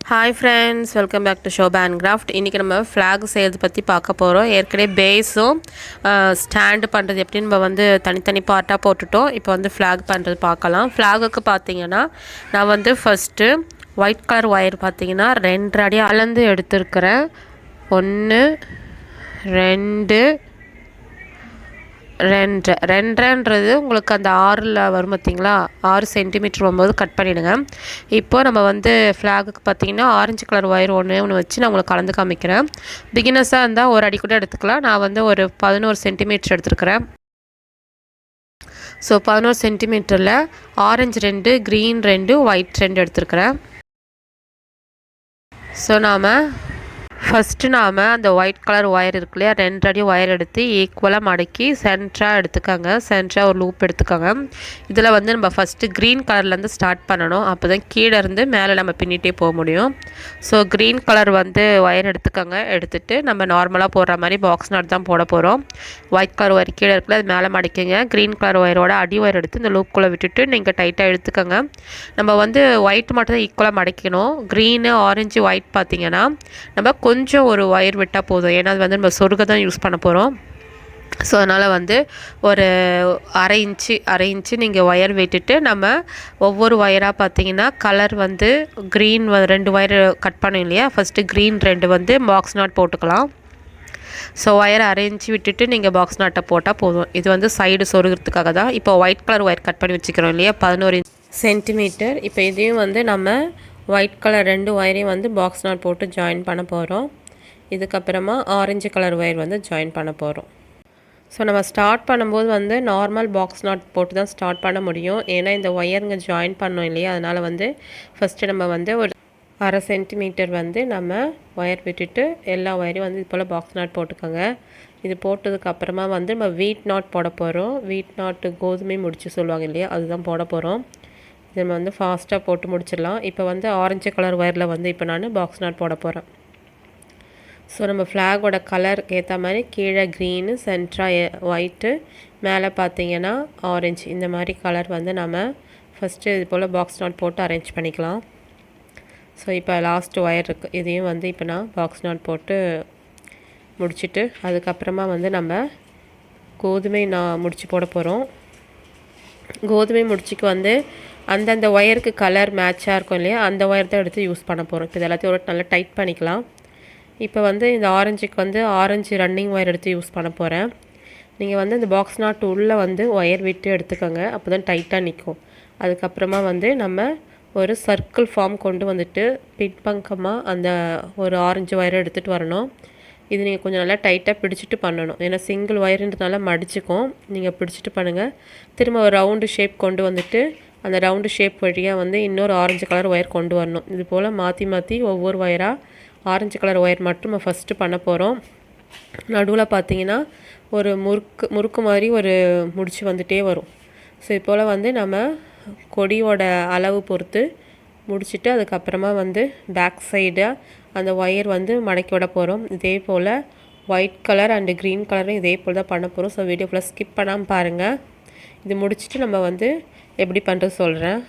Hi friends, welcome back to Shoba Handcrafts. இன்னைக்கு நம்ம flag செய்யறது பத்தி பார்க்க போறோம். ஏற்கனவே பேஸும் ஸ்டாண்ட் பண்றது எப்படி நம்ம வந்து தனித்தனி பார்ட்டா போட்டுட்டோம். இப்போ வந்து flag பண்றது பார்க்கலாம். flagக்கு பாத்தீங்கன்னா நான் வந்து ஃபர்ஸ்ட் ஒயிட் கலர் வயர் பாத்தீங்கன்னா 2 அடி அளந்து எடுத்துர்க்கறேன். 1 2 ரெண்டுன்றது உங்களுக்கு அந்த 6ல் வரும் பார்த்தீங்களா, 6 சென்டிமீட்டர் வரும்போது கட் பண்ணிவிடுங்க. இப்போ நம்ம வந்து ஃப்ளாகுக்கு பார்த்தீங்கன்னா ஆரஞ்சு கலர் ஒயர் ஒன்று வச்சு நான் உங்களுக்கு கலந்து காமிக்கிறேன். பிகினர்ஸாக இருந்தால் ஒரு அடி கூட எடுத்துக்கலாம். நான் வந்து ஒரு 11 சென்டிமீட்டர் எடுத்துருக்கிறேன். ஸோ 11 சென்டிமீட்டரில் ஆரஞ்சு 2, க்ரீன் 2, ஒயிட் 2 எடுத்துருக்கிறேன். ஸோ நாம் ஃபஸ்ட்டு நாம் அந்த ஒயிட் கலர் ஒயர் இருக்கு இல்லையா, 2 அடி ஒயர் எடுத்து ஈக்குவலாக மடக்கி சென்டராக எடுத்துக்கோங்க. சென்டராக ஒரு லூப் எடுத்துக்கோங்க. இதில் வந்து நம்ம ஃபஸ்ட்டு க்ரீன் கலர்லேருந்து ஸ்டார்ட் பண்ணணும். அப்போ தான் கீழே இருந்து மேலே நம்ம பின்னிட்டே போக முடியும். ஸோ க்ரீன் கலர் வந்து ஒயர் எடுத்துக்கோங்க. எடுத்துகிட்டு நம்ம நார்மலாக போடுற மாதிரி பாக்ஸ் நாட் தான் போட போகிறோம். ஒயிட் கலர் ஒயர் கீழே இருக்குல்ல, அது மேலே மடிக்குங்க. க்ரீன் கலர் ஒயரோட அடி ஒயர் எடுத்து இந்த லூப்புக்குள்ளே விட்டுட்டு நீங்கள் டைட்டாக எடுத்துக்கோங்க. நம்ம வந்து ஒயிட் மட்டும் தான் ஈக்குவலாக மடிக்கணும். க்ரீனு ஆரஞ்சு ஒயிட் பார்த்திங்கன்னா நம்ம கொஞ்சம் ஒரு ஒயர் விட்டால் போதும். ஏன்னா அது வந்து நம்ம சொருக தான் யூஸ் பண்ண போகிறோம். ஸோ அதனால் வந்து ஒரு அரை இன்ச்சு நீங்கள் ஒயர் விட்டுட்டு நம்ம ஒவ்வொரு ஒயராக பார்த்தீங்கன்னா கலர் வந்து க்ரீன் 2 ஒயர் கட் பண்ணோம் இல்லையா, ஃபஸ்ட்டு க்ரீன் 2 வந்து பாக்ஸ் நாட் போட்டுக்கலாம். ஸோ ஒயர் அரை இன்ச்சு விட்டுட்டு நீங்கள் பாக்ஸ் நாட்டை போட்டால் போதும். இது வந்து சைடு சொருகிறதுக்காக தான். இப்போ ஒயிட் கலர் ஒயர் கட் பண்ணி வச்சுக்கிறோம் இல்லையா, 11 சென்டிமீட்டர். இப்போ இதையும் வந்து நம்ம ஒயிட் கலர் 2 ஒயரையும் வந்து பாக்ஸ் நாட் போட்டு ஜாயின் பண்ண போகிறோம். இதுக்கப்புறமா ஆரஞ்சு கலர் ஒயர் வந்து ஜாயின் பண்ண போகிறோம். ஸோ நம்ம ஸ்டார்ட் பண்ணும்போது வந்து நார்மல் பாக்ஸ் நாட் போட்டு தான் ஸ்டார்ட் பண்ண முடியும். ஏன்னா இந்த ஒயருங்க ஜாயின் பண்ணோம் இல்லையா, அதனால் வந்து ஃபஸ்ட்டு நம்ம வந்து ஒரு அரை சென்டிமீட்டர் வந்து நம்ம ஒயர் விட்டுட்டு எல்லா ஒயரையும் வந்து இது போல் பாக்ஸ் நாட் போட்டுக்கோங்க. இது போட்டதுக்கப்புறமா வந்து நம்ம வீட் நாட் போட போகிறோம். வீட் நாட்டு கோதுமை முடிச்சு சொல்லுவாங்க இல்லையா, அதுதான் போட போகிறோம். இது நம்ம வந்து ஃபாஸ்ட்டாக போட்டு முடிச்சிடலாம். இப்போ வந்து ஆரஞ்சு கலர் ஒயரில் வந்து இப்போ நான் பாக்ஸ் நாட் போட போகிறேன். ஸோ நம்ம ஃப்ளாகோட கலருக்கு ஏற்ற மாதிரி கீழே க்ரீனு, சென்ட்ராக ஒயிட்டு, மேலே பார்த்தீங்கன்னா ஆரஞ்சு, இந்த மாதிரி கலர் வந்து நம்ம ஃபஸ்ட்டு இது போல் பாக்ஸ் நாட் போட்டு அரேஞ்ச் பண்ணிக்கலாம். ஸோ இப்போ லாஸ்ட்டு ஒயர் இருக்குது, இதையும் வந்து இப்போ நான் பாக்ஸ் நாட் போட்டு முடிச்சுட்டு அதுக்கப்புறமா வந்து நம்ம கோதுமை முடிச்சு போட போகிறோம். கோதுமை முடிச்சுக்கு வந்து அந்தந்த ஒயருக்கு கலர் மேட்சாக இருக்கும் இல்லையா, அந்த ஒயர் தான் எடுத்து யூஸ் பண்ண போகிறோம். இப்போ இது எல்லாத்தையும் ஒரு நல்லா டைட் பண்ணிக்கலாம். இப்போ வந்து இந்த ஆரஞ்சுக்கு வந்து ஆரஞ்சு ரன்னிங் ஒயர் எடுத்து யூஸ் பண்ண போகிறேன். நீங்கள் வந்து இந்த பாக்ஸ் நாட் உள்ளே வந்து ஒயர் விட்டு எடுத்துக்கோங்க, அப்போ தான் டைட்டாக நிற்கும். அதுக்கப்புறமா வந்து நம்ம ஒரு சர்க்கிள் ஃபார்ம் கொண்டு வந்துட்டு பின்பக்கமாக அந்த ஒரு ஆரஞ்சு ஒயரை எடுத்துகிட்டு வரணும். இது நீங்கள் கொஞ்சம் நல்லா டைட்டாக பிடிச்சிட்டு பண்ணணும். ஏன்னா சிங்கிள் ஒயருன்றதுனால மடிச்சுக்கும். நீங்கள் பிடிச்சிட்டு பண்ணுங்கள். திரும்ப ஒரு ரவுண்டு ஷேப் கொண்டு வந்துட்டு அந்த ரவுண்டு ஷேப் வழியாக வந்து இன்னொரு ஆரஞ்சு கலர் ஒயர் கொண்டு வரணும். இது போல் மாற்றி ஒவ்வொரு ஒயராக ஆரஞ்சு கலர் ஒயர் மட்டும் நம்ம ஃபஸ்ட்டு பண்ண போகிறோம். நடுவில் பார்த்தீங்கன்னா ஒரு முறுக்கு மாதிரி ஒரு முடிச்சு வந்துகிட்டே வரும். ஸோ இது போல் வந்து நம்ம கொடியோட அளவு பொறுத்து முடிச்சுட்டு அதுக்கப்புறமா வந்து பேக் சைடாக அந்த ஒயர் வந்து மடக்கி விட போகிறோம். இதே போல் ஒயிட் கலர் அண்டு க்ரீன் கலரும் இதே போல் தான் பண்ண போகிறோம். ஸோ வீடியோ ஃபுல்லாக ஸ்கிப் பண்ணாமல் பாருங்கள். இது முடிச்சுட்டு நம்ம வந்து எப்படி பண்ணுறது சொல்கிறேன்.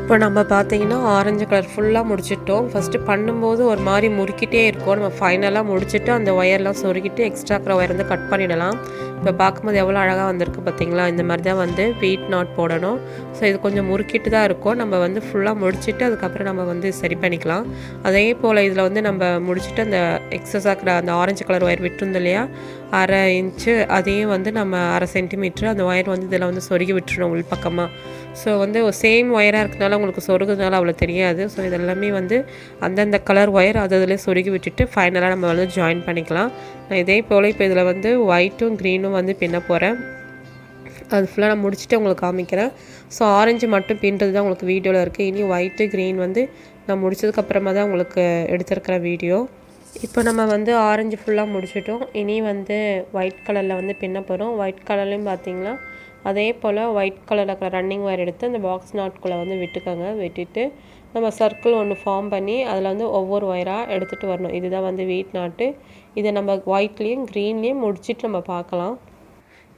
இப்போ நம்ம பார்த்தீங்கன்னா ஆரஞ்சு கலர் ஃபுல்லாக முடிச்சிட்டோம். ஃபஸ்ட்டு பண்ணும்போது ஒரு மாதிரி முறுக்கிட்டே இருக்கும். நம்ம ஃபைனலாக முடிச்சுட்டு அந்த ஒயர்லாம் சொருகிட்டு எக்ஸ்ட்ரா இருக்கிற ஒயர் வந்து கட் பண்ணிடலாம். இப்போ பார்க்கும்போது எவ்வளோ அழகாக வந்திருக்கு பார்த்தீங்களா? இந்த மாதிரி தான் வந்து வீட் நாட் போடணும். ஸோ இது கொஞ்சம் முறுக்கிட்டு தான் இருக்கும். நம்ம வந்து ஃபுல்லாக முடிச்சுட்டு அதுக்கப்புறம் நம்ம வந்து சரி பண்ணிக்கலாம். அதே போல் இதில் வந்து நம்ம முடிச்சுட்டு அந்த எக்ஸஸாக இருக்கிற அந்த ஆரஞ்சு கலர் ஒயர் விட்டுருந்தோம் இல்லையா, 1/2 இன்ச்சு அதையும் வந்து நம்ம 1/2 சென்டிமீட்ரு அந்த ஒயர் வந்து இதில் வந்து சொருகி விட்டுருணும் உள் பக்கமாக. ஸோ வந்து சேம் ஒயராக இருக்கிறதுனால உங்களுக்கு சொருகுறதுனால அவ்வளோ தெரியாது. ஸோ இதெல்லாமே வந்து அந்தந்த கலர் ஒயர் அதில் சொருகி விட்டுட்டு ஃபைனலாக நம்ம வந்து ஜாயின் பண்ணிக்கலாம். நான் இதே போல் இப்போ இதில் வந்து ஒயிட்டும் க்ரீனும் வந்து பின்ன போகிறேன். அது ஃபுல்லாக நான் முடிச்சுட்டு உங்களுக்கு காமிக்கிறேன். ஸோ ஆரஞ்சு மட்டும் பின்னுறது தான் உங்களுக்கு வீடியோவில் இருக்குது. இனி ஒயிட்டு க்ரீன் வந்து நான் முடிச்சதுக்கப்புறமா தான் உங்களுக்கு எடுத்திருக்கிற வீடியோ. இப்போ நம்ம வந்து ஆரஞ்சு ஃபுல்லாக முடிச்சிட்டோம். இனி வந்து ஒயிட் கலரில் வந்து பின்ன போகிறோம். ஒயிட் கலர்லேயும் பார்த்திங்கன்னா அதே போல் ஒயிட் கலரில் இருக்கிற ரன்னிங் ஒயர் எடுத்து அந்த பாக்ஸ் நாட்குள்ளே வந்து விட்டுக்கோங்க. விட்டுட்டு நம்ம சர்க்கிள் ஒன்று ஃபார்ம் பண்ணி அதில் வந்து ஒவ்வொரு ஒயராக எடுத்துகிட்டு வரணும். இதுதான் வந்து வீட் நாட்டு. இதை நம்ம ஒயிட்லேயும் க்ரீன்லேயும் முடிச்சுட்டு நம்ம பார்க்கலாம்.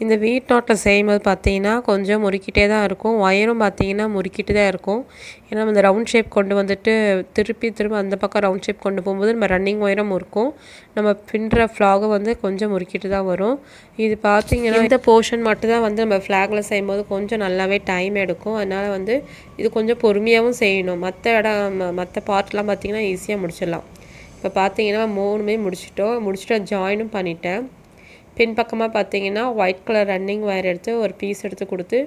இந்த வீட் நாட்டில் செய்யும்போது பார்த்தீங்கன்னா கொஞ்சம் முறுக்கிட்டே தான் இருக்கும். ஒயரும் பார்த்தீங்கன்னா முறுக்கிட்டு தான் இருக்கும். ஏன்னா நம்ம இந்த ரவுண்ட் ஷேப் கொண்டு வந்துட்டு திருப்பி அந்த பக்கம் ரவுண்ட் ஷேப் கொண்டு போகும்போது நம்ம ரன்னிங் ஒயரும் இருக்கும். நம்ம பின்னுற ஃப்ளாகை வந்து கொஞ்சம் முறுக்கிட்டு தான் வரும். இது பார்த்தீங்கன்னா இந்த போர்ஷன் மட்டும் தான் வந்து நம்ம ஃப்ளாகில் செய்யும்போது கொஞ்சம் நல்லாவே டைம் எடுக்கும். அதனால் வந்து இது கொஞ்சம் பொறுமையாகவும் செய்யணும். மற்ற பார்ட்லாம் பார்த்திங்கன்னா ஈஸியாக முடிச்சிடலாம். இப்போ பார்த்தீங்கன்னா 3மே முடிச்சுட்டு ஜாயினும் பண்ணிட்டேன். பின்பக்கமாக பார்த்தீங்கன்னா ஒயிட் கலர் ரன்னிங் ஒயர் எடுத்து ஒரு பீஸ் எடுத்து கொடுத்து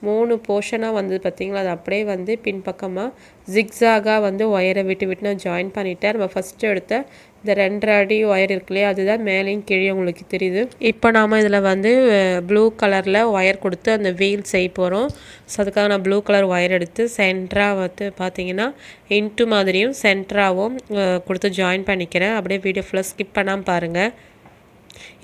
3 போர்ஷனாக வந்தது பார்த்தீங்களா, அது அப்படியே வந்து பின்பக்கமாக ஜிக்ஸாகாக வந்து ஒயரை விட்டு நான் ஜாயின் பண்ணிட்டேன். நம்ம ஃபஸ்ட்டு எடுத்த இந்த 2.5 அடி ஒயர் இருக்கு இல்லையா, அதுதான் மேலேயும் கீழே உங்களுக்கு தெரியுது. இப்போ நாம் இதில் வந்து ப்ளூ கலரில் ஒயர் கொடுத்து அந்த வீல் செய்ய போகிறோம். ஸோ அதுக்காக நான் ப்ளூ கலர் ஒயர் எடுத்து சென்டராக வந்து பார்த்தீங்கன்னா இன்ட்டு மாதிரியும் சென்டராகவும் கொடுத்து ஜாயின் பண்ணிக்கிறேன். அப்படியே வீடியோ ஃபுல்லாக ஸ்கிப் பண்ணாமல் பாருங்கள்.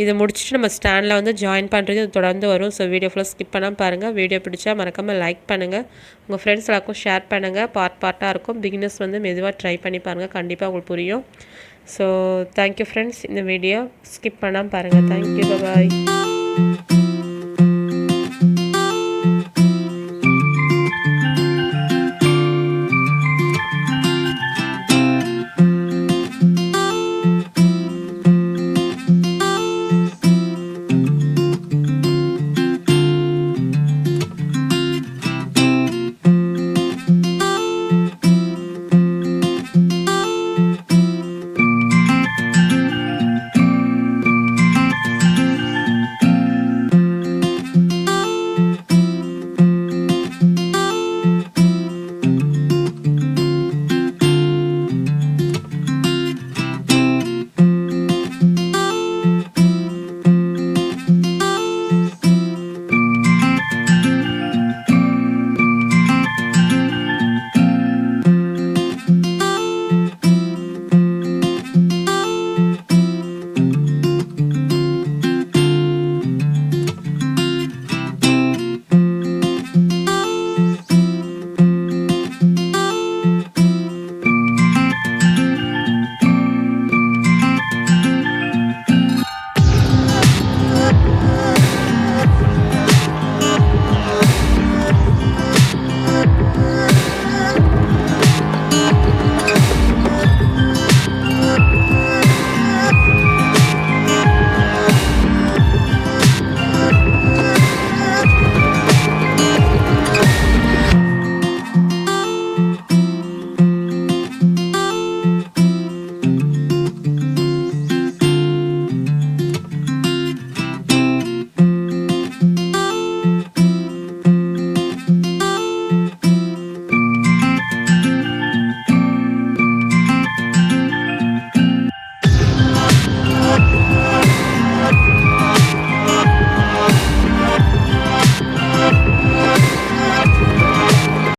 இதை முடிச்சுட்டு நம்ம ஸ்டாண்டில் வந்து ஜாயின் பண்ணுறது தொடர்ந்து வரும். ஸோ வீடியோ ஃபுல்லாக ஸ்கிப் பண்ணாமல் பாருங்கள். வீடியோ பிடிச்சா மறக்காமல் லைக் பண்ணுங்கள். உங்கள் ஃப்ரெண்ட்ஸ் எல்லாருக்கும் ஷேர் பண்ணுங்கள். பார்ட்டாக இருக்கும். பிகினர்ஸ் வந்து மெதுவாக ட்ரை பண்ணி பாருங்கள். கண்டிப்பாக உங்களுக்கு புரியும். So thank you friends. இந்த வீடியோ ஸ்கிப் பண்ணாமல் பாருங்கள். தேங்க்யூ, பாய்.